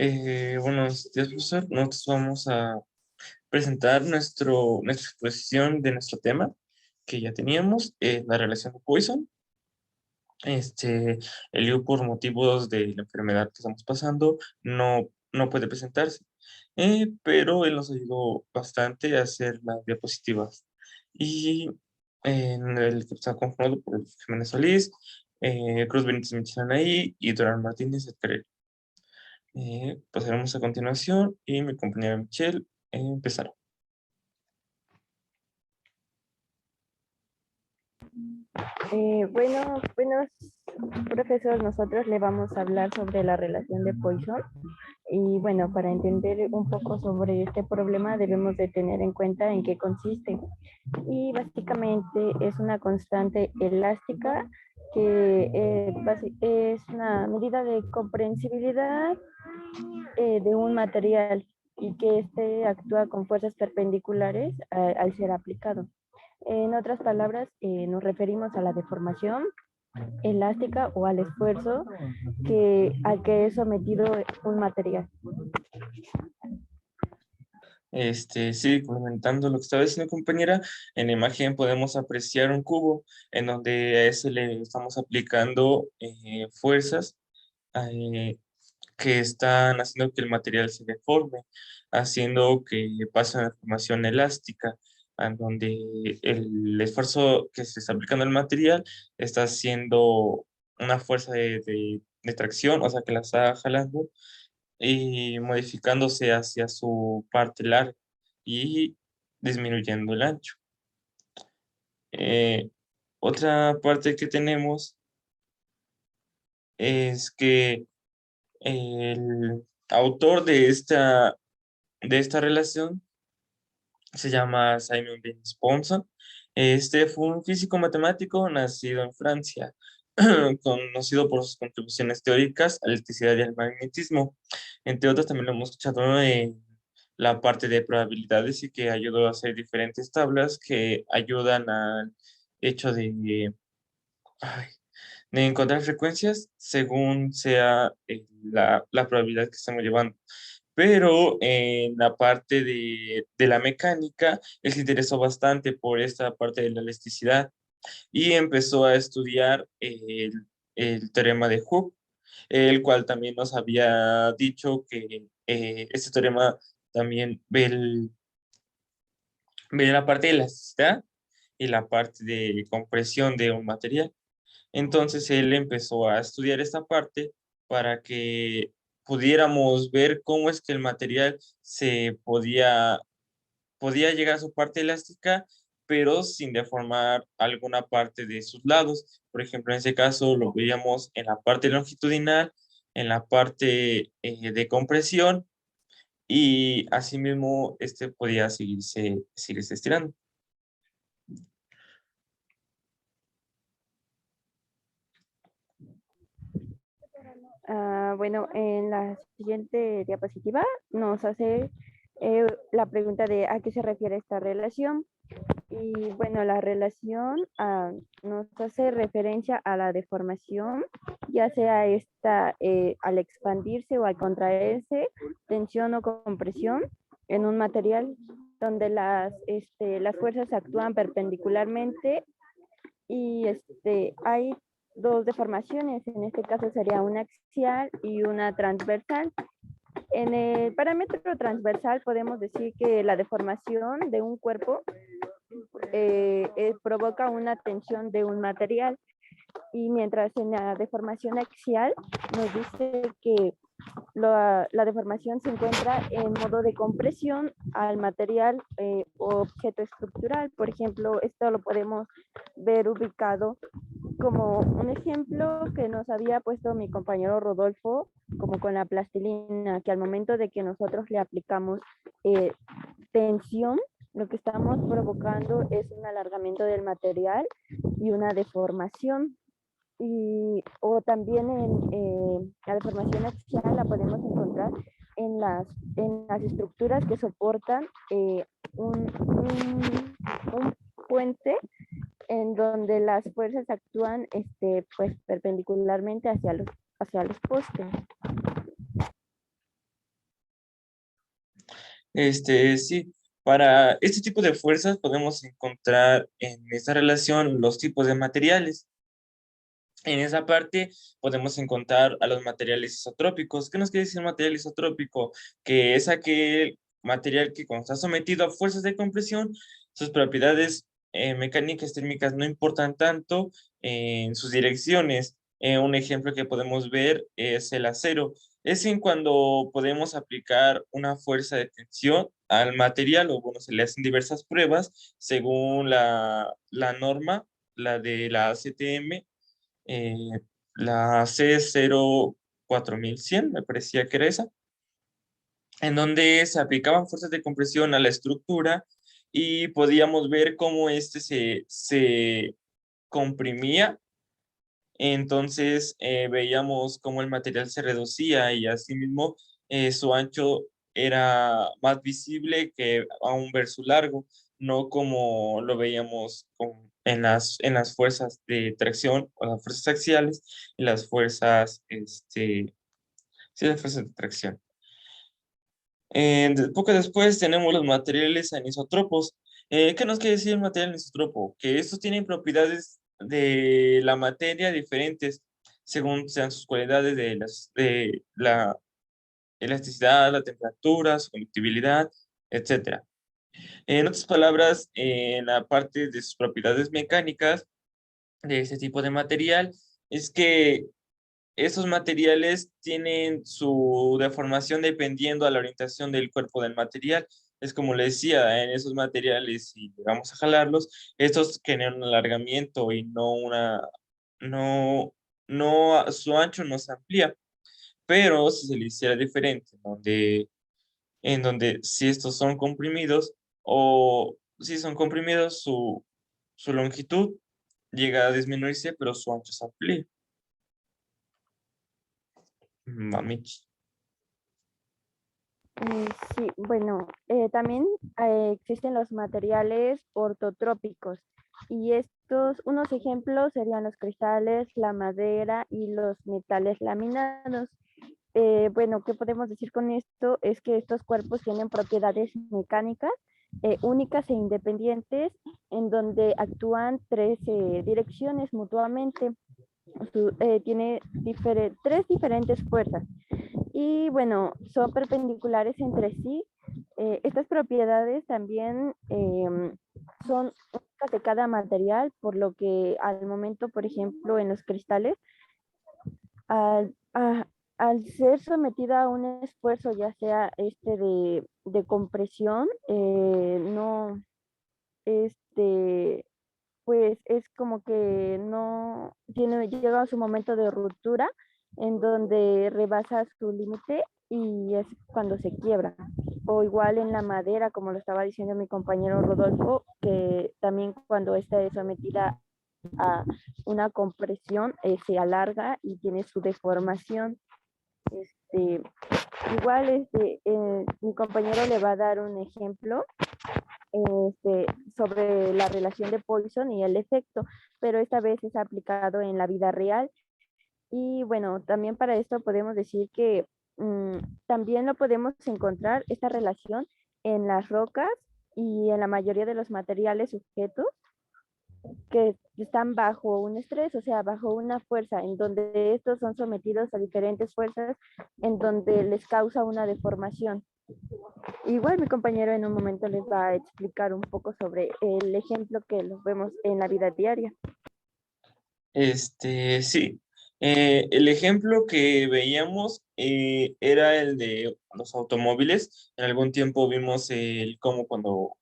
Buenos días, profesor. Nosotros vamos a presentar nuestra exposición de nuestro tema que ya teníamos, la relación de Poisson. El libro por motivos de la enfermedad que estamos pasando no puede presentarse, pero él nos ayudó bastante a hacer las diapositivas. Y en el que está conformado por Jiménez Solís, Cruz Benítez Michelanaí y Durán Martínez Escarel. Pasaremos a continuación y mi compañera Michelle empezará. Buenos profesor, nosotros le vamos a hablar sobre la relación de Poisson y bueno, para entender un poco sobre este problema debemos de tener en cuenta en qué consiste. Y básicamente es una constante elástica que es una medida de comprensibilidad de un material y que éste actúa con fuerzas perpendiculares al ser aplicado. En otras palabras, nos referimos a la deformación elástica o al esfuerzo al que es sometido un material. Sí, complementando lo que estaba diciendo compañera, en la imagen podemos apreciar un cubo en donde a ese le estamos aplicando fuerzas eh, que están haciendo que el material se deforme, haciendo que pase una deformación elástica, en donde el esfuerzo que se está aplicando al material está haciendo una fuerza de tracción, o sea, que la está jalando y modificándose hacia su parte larga y disminuyendo el ancho. Eh, Otra parte que tenemos es que el autor de esta relación se llama Simon James Ponson. Este fue un físico matemático nacido en Francia, conocido por sus contribuciones teóricas a la electricidad y al magnetismo. Entre otras, también lo hemos escuchado en la parte de probabilidades y que ayudó a hacer diferentes tablas que ayudan al hecho ay, de encontrar frecuencias según sea la probabilidad que estamos llevando. Pero en la parte de la mecánica, él se interesó bastante por esta parte de la elasticidad y empezó a estudiar el teorema de Hooke, el cual también nos había dicho que este teorema también ve la parte de elasticidad y la parte de compresión de un material. Entonces él empezó a estudiar esta parte para que pudiéramos ver cómo es que el material podía llegar a su parte elástica, pero sin deformar alguna parte de sus lados. Por ejemplo, en ese caso lo veíamos en la parte longitudinal, en la parte de compresión, y asimismo este podía seguirse estirando. Bueno, en la siguiente diapositiva nos hace la pregunta de a qué se refiere esta relación. Y bueno, la relación nos hace referencia a la deformación, ya sea esta al expandirse o al contraerse, tensión o compresión en un material donde las fuerzas actúan perpendicularmente y hay dos deformaciones, en este caso sería una axial y una transversal. En el parámetro transversal podemos decir que la deformación de un cuerpo provoca una tensión de un material, y mientras en la deformación axial nos dice que la deformación se encuentra en modo de compresión al material o objeto estructural. Por ejemplo, esto lo podemos ver ubicado como un ejemplo que nos había puesto mi compañero Rodolfo, como con la plastilina, que al momento de que nosotros le aplicamos tensión, lo que estamos provocando es un alargamiento del material y una deformación. O también la deformación axial la podemos encontrar en las estructuras que soportan un puente en donde las fuerzas actúan pues perpendicularmente hacia los postes. Sí, para este tipo de fuerzas podemos encontrar en esta relación los tipos de materiales. En esa parte podemos encontrar a los materiales isotrópicos. ¿Qué nos quiere decir material isotrópico? Que es aquel material que cuando está sometido a fuerzas de compresión, sus propiedades mecánicas térmicas no importan tanto en sus direcciones. Un ejemplo que podemos ver es el acero. Es en cuando podemos aplicar una fuerza de tensión al material, o bueno, se le hacen diversas pruebas según la norma, la de la ACTM, eh, la C04100, me parecía que era esa, en donde se aplicaban fuerzas de compresión a la estructura y podíamos ver cómo se comprimía. Entonces veíamos cómo el material se reducía y asimismo su ancho era más visible que aún ver su largo, no como lo veíamos en las fuerzas de tracción o las fuerzas axiales y las fuerzas, sí, las fuerzas de tracción. Poco después tenemos los materiales anisotropos. ¿Qué nos quiere decir el material anisotropo? Que estos tienen propiedades de la materia diferentes según sean sus cualidades de la elasticidad, la temperatura, su conductibilidad, etcétera. En otras palabras, en la parte de sus propiedades mecánicas de ese tipo de material, es que esos materiales tienen su deformación dependiendo a la orientación del cuerpo del material. Es como le decía, en esos materiales, si vamos a jalarlos, estos generan un alargamiento y no, su ancho no se amplía. Pero si se le hiciera diferente, en donde si estos son comprimidos o si son comprimidos, su longitud llega a disminuirse, pero su ancho se amplía. Mamich. Sí, bueno, también existen los materiales ortotrópicos y estos, unos ejemplos serían los cristales, la madera y los metales laminados. Bueno, ¿qué podemos decir con esto? Es que estos cuerpos tienen propiedades mecánicas únicas e independientes en donde actúan tres direcciones mutuamente. Tiene tres diferentes fuerzas y bueno, son perpendiculares entre sí. Estas propiedades también son únicas de cada material, por lo que al momento, por ejemplo, en los cristales, al, al ser sometida a un esfuerzo, ya sea de compresión, no, este, pues es como que no llega a su momento de ruptura en donde rebasa su límite y es cuando se quiebra. O igual en la madera, como lo estaba diciendo mi compañero Rodolfo, que también cuando esta es sometida a una compresión se alarga y tiene su deformación. Este, igual mi compañero le va a dar un ejemplo este, sobre la relación de Poisson y el efecto, pero esta vez es aplicado en la vida real. Y bueno, también para esto podemos decir que también lo podemos encontrar, esta relación, en las rocas y en la mayoría de los materiales sujetos que están bajo un estrés, o sea, bajo una fuerza, en donde estos son sometidos a diferentes fuerzas, en donde les causa una deformación. Igual mi compañero en un momento les va a explicar un poco sobre el ejemplo que los vemos en la vida diaria. Sí. El ejemplo que veíamos era el de los automóviles. En algún tiempo vimos cómo cuando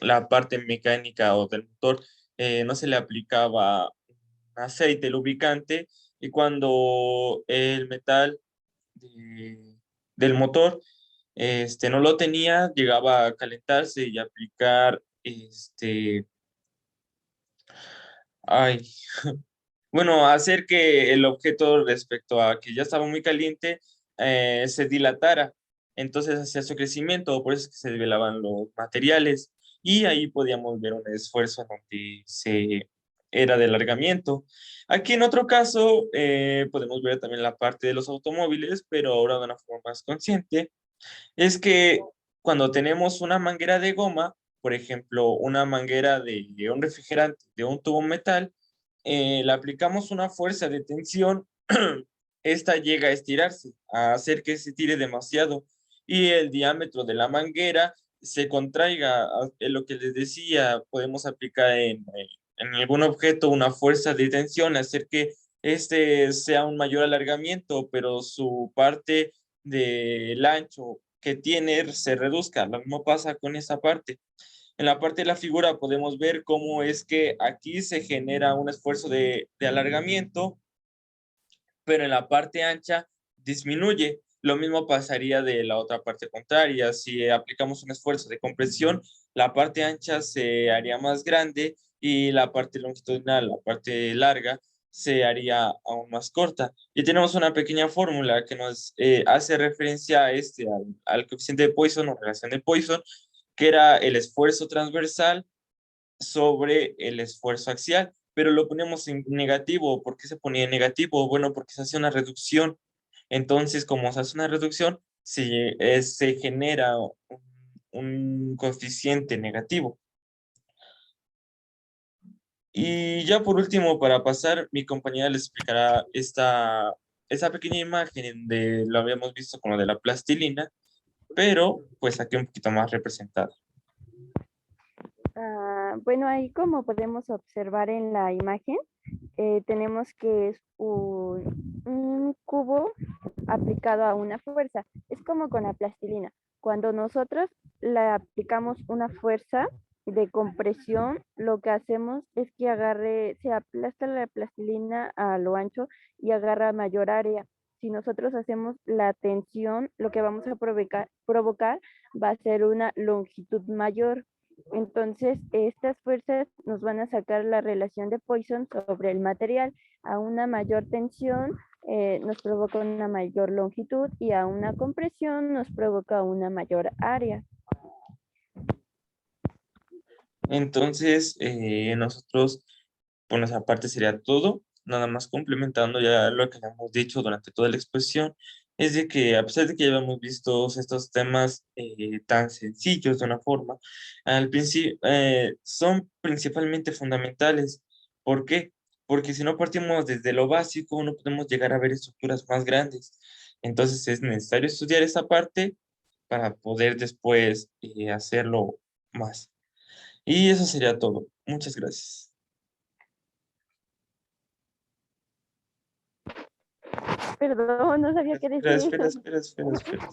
la parte mecánica o del motor no se le aplicaba aceite lubricante y cuando el metal de- del motor no lo tenía, llegaba a calentarse y aplicar ay, bueno, hacer que el objeto respecto a que ya estaba muy caliente se dilatara. Entonces hacía su crecimiento, por eso es que se develaban los materiales y ahí podíamos ver un esfuerzo en donde era de alargamiento. Aquí en otro caso podemos ver también la parte de los automóviles, pero ahora de una forma más consciente. Es que cuando tenemos una manguera de goma, por ejemplo, una manguera de un refrigerante, de un tubo metal, le aplicamos una fuerza de tensión, esta llega a estirarse, a hacer que se tire demasiado y el diámetro de la manguera se contraiga. Es lo que les decía, podemos aplicar en algún objeto una fuerza de tensión, hacer que este sea un mayor alargamiento, pero su parte del ancho que tiene se reduzca. Lo mismo pasa con esa parte. En la parte de la figura podemos ver cómo es que aquí se genera un esfuerzo de alargamiento, pero en la parte ancha disminuye. Lo mismo pasaría de la otra parte contraria. Si aplicamos un esfuerzo de compresión, la parte ancha se haría más grande y la parte longitudinal, la parte larga, se haría aún más corta. Y tenemos una pequeña fórmula que nos hace referencia a al coeficiente de Poisson o relación de Poisson, que era el esfuerzo transversal sobre el esfuerzo axial, pero lo ponemos en negativo. ¿Por qué se ponía en negativo? Bueno, porque se hace una reducción. Entonces, como se hace una reducción, se genera un coeficiente negativo. Y ya por último, para pasar, mi compañera les explicará esta pequeña imagen de lo habíamos visto con lo de la plastilina, pero pues aquí un poquito más representada. Bueno, ahí como podemos observar en la imagen, tenemos que es un cubo aplicado a una fuerza. Es como con la plastilina. Cuando nosotros le aplicamos una fuerza de compresión, lo que hacemos es que se aplasta la plastilina a lo ancho y agarra mayor área. Si nosotros hacemos la tensión, lo que vamos a provocar va a ser una longitud mayor. Entonces, estas fuerzas nos van a sacar la relación de Poisson sobre el material. A una mayor tensión nos provoca una mayor longitud y a una compresión nos provoca una mayor área. Entonces, nosotros, por nuestra parte, sería todo. Nada más complementando ya lo que hemos dicho durante toda la exposición, es de que a pesar de que ya habíamos visto estos temas tan sencillos de una forma, al principio son principalmente fundamentales. ¿Por qué? Porque si no partimos desde lo básico, no podemos llegar a ver estructuras más grandes. Entonces es necesario estudiar esa parte para poder después hacerlo más. Y eso sería todo. Muchas gracias. Perdón, no sabía qué Espera, decir. espera, espera, espera, espera.